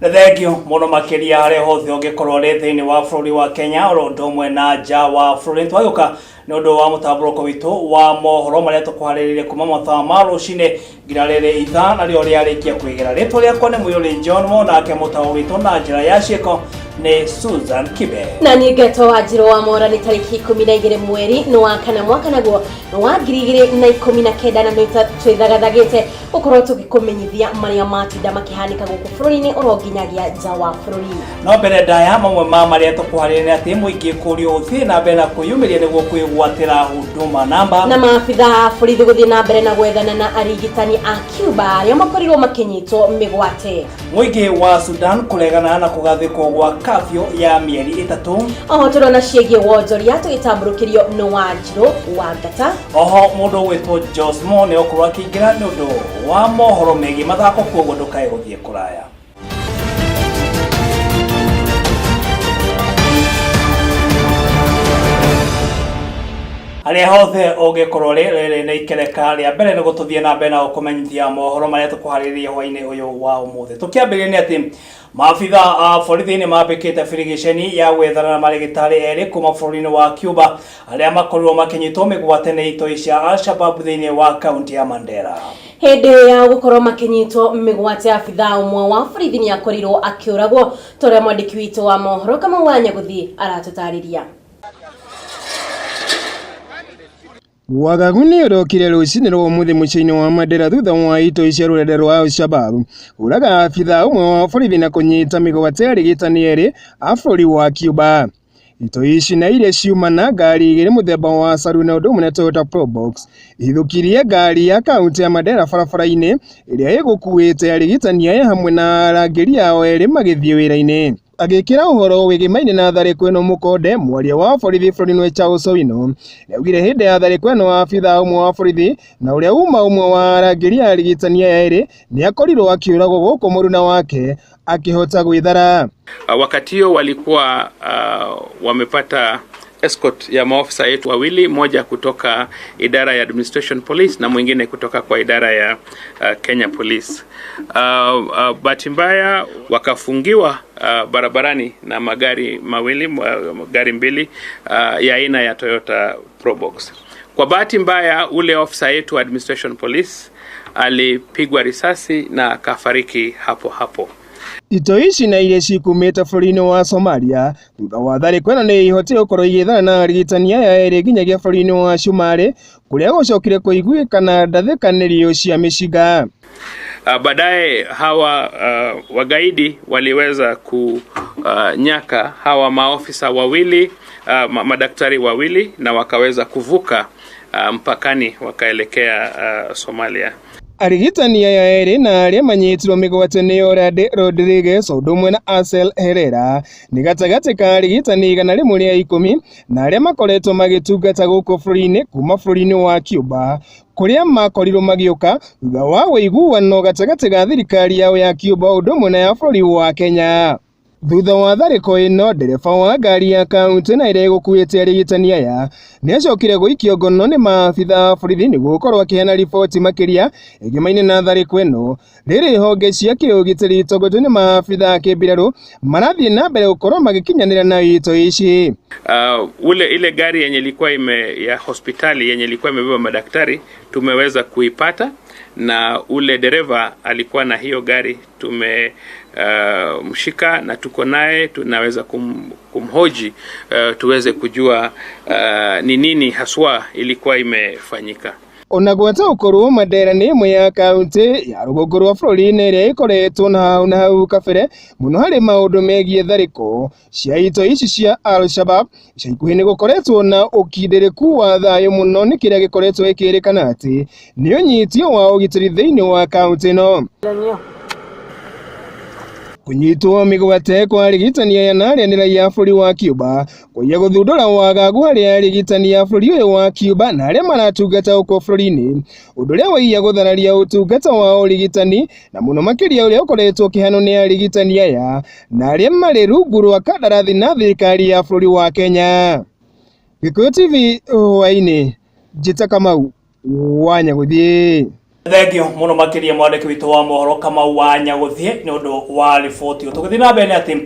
Thengio muno makiria hari hothe ungikorwo ri thiini wa bururi wa Kenya oro ndomwe na nja wa bururi twayuka ni undu wa mutamburuko witu wa mohoro maria tukuhariririe kuma mathaa ma rucine nginya riri ithaa nario riarikia kwigera ritwa riakwa ni Muyuri John Monake mutauritu na njira ya cieko ni Susan Kibe na ni Geto Wanjiru wa Mora ni tariki 12 mweri no wa kana mwaka naguo no wa 2019 na twithagathagiite ukorwo tugikumenyithia maria matinda makihanika guku bururi-ini oro nginyagia nja wa bururi. No mbere ndaya mamwe ma maria tukuhariririe ati muingi kurio uthii na mbere na kuyumiria niguo kwigwatira huduma namba na maabitha borithi guthii na mbere na gwethana na arigitani a Cuba aria makorirwo makinyitwo migwate. Muingi wa Sudan kuregana na kugathikwo gwa kafyo ya mieri 3. Oho turona ciegi wonjoria tugitamburukirio no Wanjiru wa Ngata. Oho mundu witwo Josmo ne okorwo akiingira ni undu wa mohoro megi mathako kwoguo ndukae guthie kuraya. Aria hothe ungikorwo riri ni ikereka ria mbere ni gututhie na mbere na kumenyithia mohoro maria tukuhariririe hwaini uyu wa umuthi. Tukiambiria ni ati maabitha a borithi ni mambikite firigisheni ya gwethana na marigitari eri kuma bururi-ini wa Cuba aria makorirwo makinyitwo migwate ni itoi cia Al-Shabab thiini wa kaunti ya Mandera. Hindi ya gukorwo makinyitwo migwate abitha umwe wa borithi ni akorirwo akiuragwo toria mwandiki witu wa mohoro kama wanya guthii aratutariria. Wagagu ni urokire rucini rwa umuthi muciini wa Mandera thutha wa itoi cia rurende rwa Al-Shabab uraga abitha umwe wa borithi na kunyita migwate arigitani eri a bururi wa Cuba. Itoi ici na iria ciumana ngari igiri muthemba wa Saru na undu umwe Toyota Probox ithukirie ngari ya kaunti ya Mandera barabara-ini iria igukuite arigitani aya hamwe na arangiri yao eri magithie wira-ini. Agikira uhoro wigimaine na thariko ino mukonde mwaria wa borithi bururi-ini wa Charles Owino niaugire hindi ya thariko ino abitha umwe wa borithi na uria uma umwe wa arangiri ya arigitani aya eri niakorirwo akiuragwo guku muruna wake akihota gwithara. Wakati hiyo walikuwa wamepata escort ya maofisa yetu wawili, moja kutoka idara ya Administration Police na mwingine kutoka kwa idara ya Kenya Police. Bahati mbaya wakafungiwa barabarani na magari mbili ya aina ya Toyota Probox. Kwa bahati mbaya ule ofisa yetu wa Administration Police alipigwa risasi na akafariki hapo hapo. Itoi ici na iria cikumite bururi-ini wa Somalia thutha wa thariko ino ni ihote gukorwo igithana na arigitani aya eri nginyagia bururi-ini wa Shumare kuria gucokire kuiguikana ndathikanirio cia miciga. Baadaye hawa wagaidi waliweza kunyaka hawa maofisa wawili, madaktari wawili na wakaweza kuvuka mpakani wakaelekea Somalia. Arigitani aya eri na aria manyitirwo migwate ni Orade Rodriguez undu umwe na Ansel Herrera ni gatagati ka arigitani 110 na aria makoretwo magitungata guku bururi-ini kuma bururi-ini wa Cuba kuria makorirwo magiuka thutha wa wiguano gatagati ga thirikari yao ya Cuba undu umwe na ya bururi wa Kenya. Thutha wa thariko ino ndereba wa ngari ya kaunti na iria igukuite arigitani aya ni acokire guikio ngono ni maabitha borithi niguo gukorwo akiheana riboti makiria igimaine na thariko ino. Riri honge cia kiugitiri itongoretio ni maabitha kibiraru marathie na mbere gukorwo magikinyanira na itoi ici. Ile gari yenye ilikuwa ya hospitali yenye ilikuwa imebeba madaktari tumeweza kuipata, na ule dereva alikuwa na hiyo gari mshika na tuko naye, tunaweza kumhoji tuweze kujua ni nini haswa ilikuwa imefanyika. Onagwata ukorwo Mandera ni imwe ya kaunti ya rugongo rwa bururi-ini iria ikoretwo na hau kabere muno hari maundu megie thariko cia itoi ici cia Al-Shabab. Ica ikuhi ni gukoretwo na ukindiriku wa thayo muno ni kiria gikoretwo ikirikana ati ni unyitio wa ugitiri thiini wa kaunti ino. Kunyitwo migwate kwa arigitani aya na aria ni raia a bururi wa Cuba kuiya guthundura wagagu haria arigitani a bururi uyu wa Cuba na aria maratungata uko bururi-ini undu uria waiya guthararia utungata wa urigitani na muno makiria uria ukoretwo ukihano ni arigitani aya na aria mari rungu rwa kandarathi na thirikari ya bururi wa Kenya. Gikuyu TV hwaini njita Kamau wanya guthii. Thengio muno makiria mwandiki witu wa mohoro Kamau wa Nyaguthie ni undu wa riboti tuguthii na mbere ati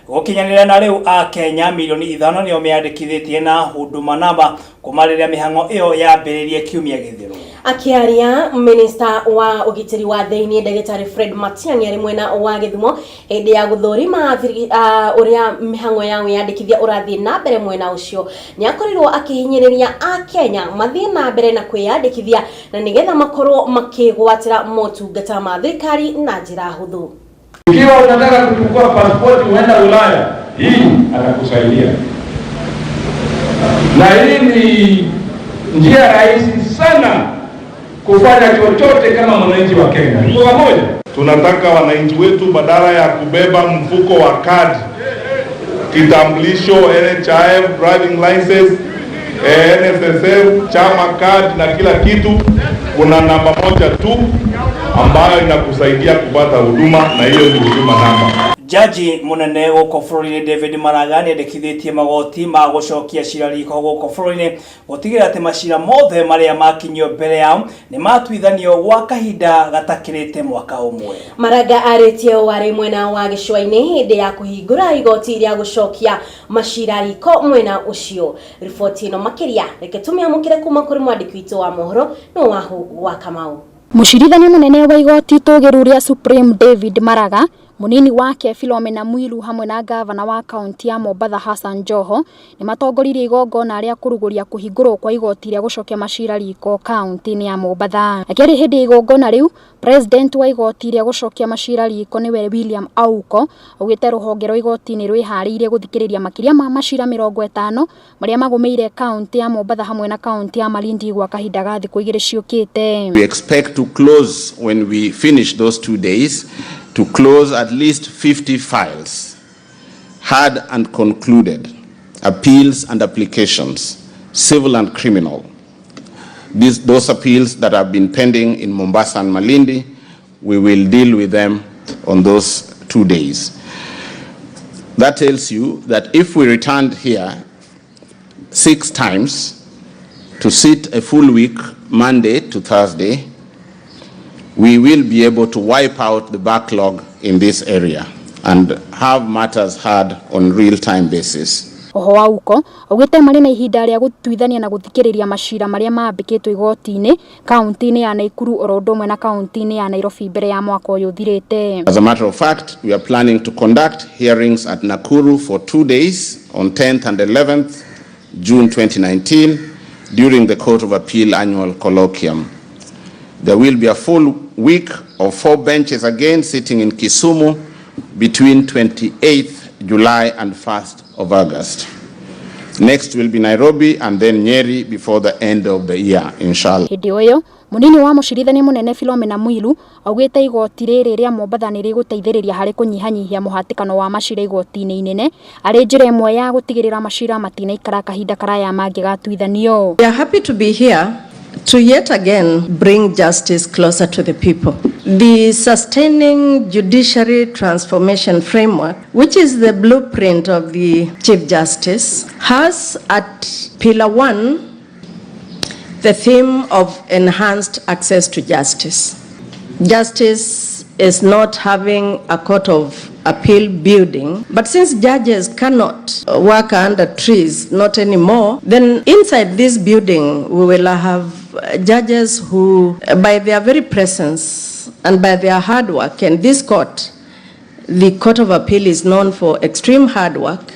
gukinyanira na riu a Kenya milioni 5 nio meandikithitie na huduma namba kumariria mihango iyo yambiririe kiumia githiru. Akiaria minister wa ugitiri wa thiini Ndagitari Fred Matiang'i ari mwena wa Githumo hindi ya guthurima uria mihango yao yandikithia urathie na mbere mwena ucio ni akorirwo akihinyiriria a Kenya mathie na mbere na kwiyandikithia na nigetha makorwo makigwatira motungata ma thirikari na njira huthu. Ikiwa unataka kuchukua pasipoti uenda Ulaya, hii atakusaidia. Na hii ni njia rahisi sana kufanya chochote kama mwananchi wa Kenya. Tuko pamoja. Tunataka wananchi wetu badala ya kubeba mfuko wa kadi, kitambulisho, NHIF, driving license, NSSF, chama card na kila kitu, kuna namba moja tu ambayo inakusaidia kupata huduma, na hiyo ni huduma namba. Jaji munene goko Florida David Maraga ni ndekithitie magoti ma gucokia cira riko goko Florida gutigira ati macira mothe maria makinyio mbere yao ni matwithanio gwa kahinda gatakirite mwaka umwe. Maraga aritie wari mwena wa gicwaini hindi ya kuhingura igoti ria gucokia macira riko mwena ucio. Riboti ino makiria reke tumiamukire kuma kuri mwandiki witu wa mohoro no wahu wa Kamau. Mucirithania munene wa igoti tugiru ria Supreme David Maraga munini wake Philomena Mwilu hamwe na gavana wa kaunti ya Mombasa Hassan Joho ni matongoririe igongona ria kuruguria kuhingurwo kwa igoti ria gucokia macira riko kaunti ya Mombasa. Akiri hindi igongona riu president wa igoti ria gucokia macira riko ni William Auko ugite ruhonge rwa igoti ni rwihariirie guthikiriria makiria ma macira 50 maria magumeire kaunti ya Mombasa hamwe na kaunti ya Malindi gwa kahinda ga thiku igiri ciukite. We expect to close when we finish those 2 days to close at least 50 files, heard and concluded, appeals and applications, civil and criminal. Those appeals that have been pending in Mombasa and Malindi, we will deal with them on those 2 days. That tells you that if we returned here 6 times to sit a full week, Monday to Thursday, we will be able to wipe out the backlog in this area and have matters heard on real-time basis. Oho Auko ugite mari na ihinda ria gutwithania na guthikiriria macira maria maambikitwo igoti-ini kaunti-ini ya Nakuru orondomwe na kaunti-ini ya Nairobi mbere ya mwaka uyu thirite. As a matter of fact, we are planning to conduct hearings at Nakuru for 2 days on 10th and 11th June 2019 during the Court of Appeal annual colloquium. There will be a full week of 4 benches again sitting in Kisumu between 28th July and 1st of August. Next will be Nairobi and then Nyeri before the end of the year, inshallah. Hindi uyo munini wa mucirithania munene Philomena Mwilu augite igoti riri ria Mombasa ni riguteithiriria hari kunyihanyihia muhatikano wa macira igoti-ini inene ari njira imwe ya gutigirira macira matina ikara kahinda karaya mangigatwithanio. We are happy to be here to yet again bring justice closer to the people. The Sustaining Judiciary Transformation Framework, which is the blueprint of the Chief Justice, has at Pillar 1 the theme of enhanced access to justice. Justice is not having a court of appeal building, but since judges cannot work under trees, not anymore, then inside this building we will have judges who, by their very presence and by their hard work, and this court, the Court of Appeal is known for extreme hard work,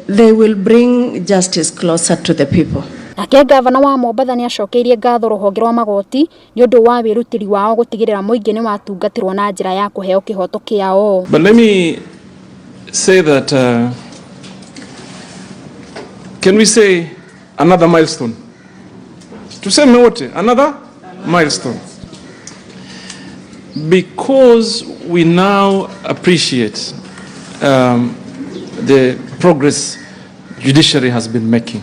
they will bring justice closer to the people. Nake gavana wa Mombasa ni acokeirie ngatho ruhonge rwa magoti ni undu wa wirutiri wao gutigirira muingi ni watungatirwo na njira ya kuheo kihoto kiao. But let me say that can we say another milestone? Tuseme wote another milestone. Because we now appreciate the progress judiciary has been making.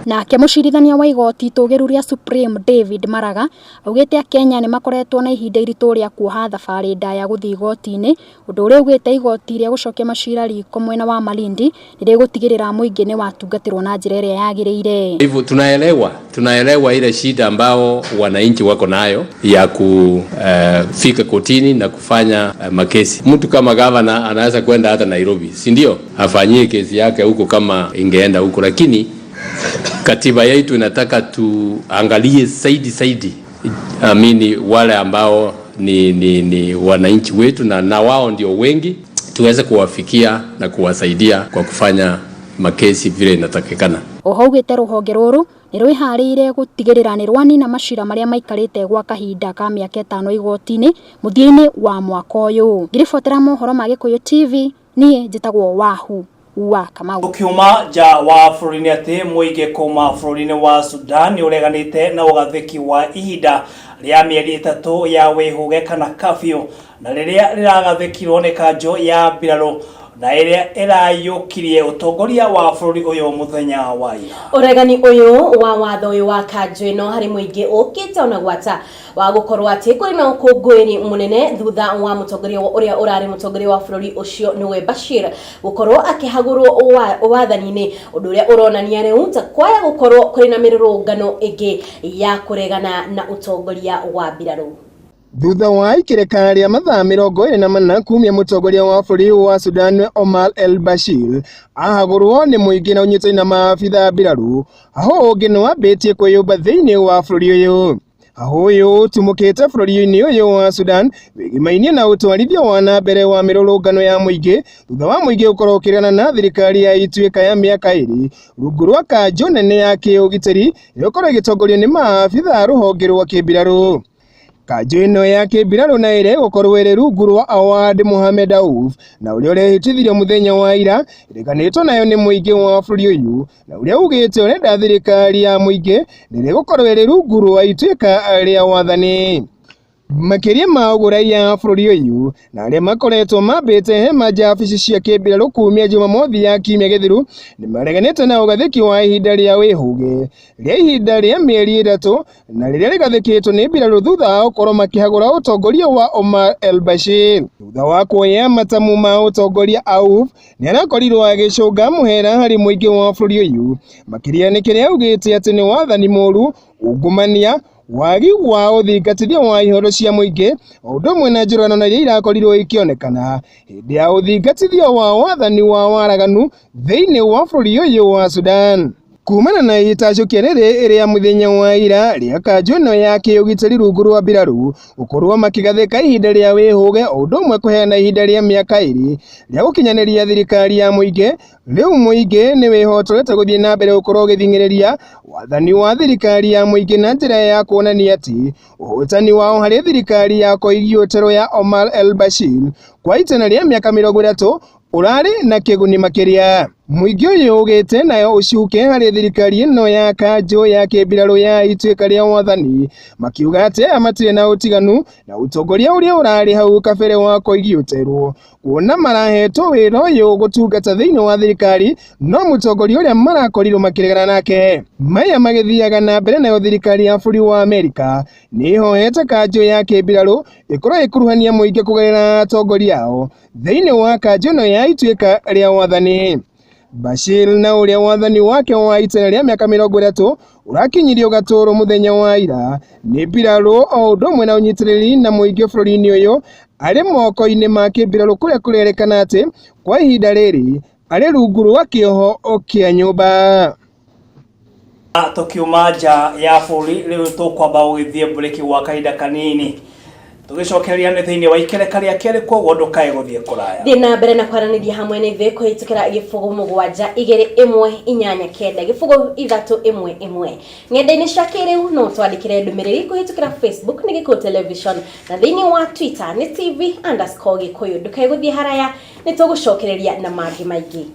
Nake mucirithania wa igoti tugiru ria Supreme David Maraga augite Kenya ni makoretwo na ihinda iritu ria kuoha thabari ndaya guthii igoti-ini undu uria ugite igoti ria gucokia macira riko mwena wa Malindi nirigutigirira muingi ni watungatirwo na njira iria yagiriire. Hivyo tunaelewa ile shida ambao wananchi wako nayo ya kufika kotini na kufanya makesi. Mtu kama gavana anaweza kwenda hata Nairobi, si ndio? Afanyie kesi yake huko kama ingeenda huko, lakini katiba yetu inataka tuangalie zaidi amini wale ambao ni wananchi wetu na wao ndio wengi, tuweze kuwafikia na kuwasaidia kwa kufanya makesi vile inatakikana. Oho ugite ruhonge ruru ni rwiharire gutigirira ni rwanina macira maria maikarite gwa kahinda ka miaka 5 igoti-ini muthia-ini wa mwaka uyu. Ngiribotera mohoro ma Gikuyu TV ni njitagwo Wahu wa Kamau. Ukiuma ja wa bũrũri-inĩ ati muige kuma bũrũri-inĩ wa Sudan ni ureganite na ugathiki wa ihinda ria mieri 3 ya wihuge kana kafio na riria riragathikirwo ni kanjo ya mbirarũ na iria irayukirie utongoria wa bũrũri uyu muthenya wa ira. Uregani uyu wa watho uyu wa kanjo ino hari muingi ukite ona gwata wa gukorwo ati kuri na ukungwiri munene thutha wa mutongoria uria urari mutongoria wa bũrũri ucio niwe Bashir gukorwo akihagurwo wathani-ini undu uria uronania riu ta kwaya gukorwo kuri na mirurungano ingi ya kuregana na utongoria wa mbirarũ. Thutha wa ikereka ria mathaa 24 kumia mutongoria wa bũrũri wa Sudan Omar el-Bashir ahagurwo ni muingi na unyitani na maabitha mbirarũ, aho ungi no ambitie kwiyumba thiini wa bũrũri uyu. Aho uyu tumukite bũrũri-inĩ uyu wa Sudan wigimainie na utwarithia wa na mbere wa mirurungano ya muingi thutha wa muingi ukorwo ukiriana na thirikari ya Ituĩka ya miaka 2 rungu rwa kanjo nene ya kiugitiri ikorwo igitongorio ni maabitha ruhonge rwa kimbirarũ. Kanjo ino ya kimbirarũ na ire gukorwo iri rungu rwa Awad Mohamed Auf na uria urehitithirio muthenya wa ira iriganitwo nayo ni muingi wa bũrũri uyu na uria ugite urenda thirikari ya muingi nire gukorwo iri rungu rwa Ituĩka ria wathani. Makiria ma uguraia bũrũri uyu na aria makoretwo mambite hema ja abici cia kimbirarũ kumia Jumamothi ya kiumia githiru ni mareganite na ugathiki wa ihinda ria wihuge ria ihinda ria mieri 3 na riria rigathikitwo ni mbirarũ thutha wa gukorwo makihagura utongoria wa Omar el-Bashir. Thutha wa kuoya matamu ma utongoria, Auf ni arakorirwo agicunga muhera hari muingi wa bũrũri uyu makiria ni kiria ugite ati ni wathani mũru, ungumania, wagi wa uthingatithia wa ihoro cia muingi undu umwe na njurano na iria irakorirwo ikionekana hindi ya uthingatithia wa wathani wa waraganu thiini wa bũrũri uyu wa Sudan. Kumana na itacukia riri iria muthenya wa ira ria kanjo ino ya kiugitiri rungu rwa mbirarũ gukorwo makigathika ihinda ria wihuge undu umwe kuheana ihinda ria miaka 2 ria gukinyaniria thirikari ya muingi, riu muingi ni wihotorete guthii na mbere gukorwo githing'iriria wathani wa thirikari ya muingi na njira ya kuonania ati uhotani wao hari thirikari ya koigiotero ya Omar el-Bashir kwa itena ria miaka 30 urari na kiguni makiria. Muingi uyu ugite nayo ucuke hari thirikari ino ya kanjo ya kimbirarũ ya Ituĩka ria wathani makiuga ati amatire na utiganu na utongoria uria urari hau kabere wa koigioterwo kuona marahetwo wira uyu gutungata thiini wa thirikari no mutongoria uria marakorirwo makiregana nake. Maya magithiaga na mbere nayo thirikari ya bũrũri wa Amerika ni ihoete kanjo ya kimbirarũ ikorwo ikuruhania muingi kugerera atongoria ao thiini wa kanjo ino ya Ituĩka ria wathani. Bashir na uria wathani wake wa itena ria miaka 30 urakinyirio gatoro muthenya wa ira ni mbirarũ o undu umwe na unyitiriri na muingi bũrũri-inĩ uyu ari moko-ini ma kimbirarũ kuria kurerekana ati kwa ihinda riri ari rungu rwa kioho kia nyumba. Tukiuma ja ya bũrũri riu tukwamba gũgĩthie bureki wa kahinda kanini tugicokeria ni thiini wa ikereka ria keri koguo ndukae guthie kuraya thina mbere na kwaraniria hamwe ni thi kuhitukira gifugo mugwanja 2-1-8-9 gifugo 3-1-1 ng'enda-ini cia kiriu no twandikire ndumiriri kuhitukira Facebook ni Gikuyu Television na thiini wa Twitter ni TV_Gikuyu ndukae guthie haraya ni tugucokereria na mangi maingi.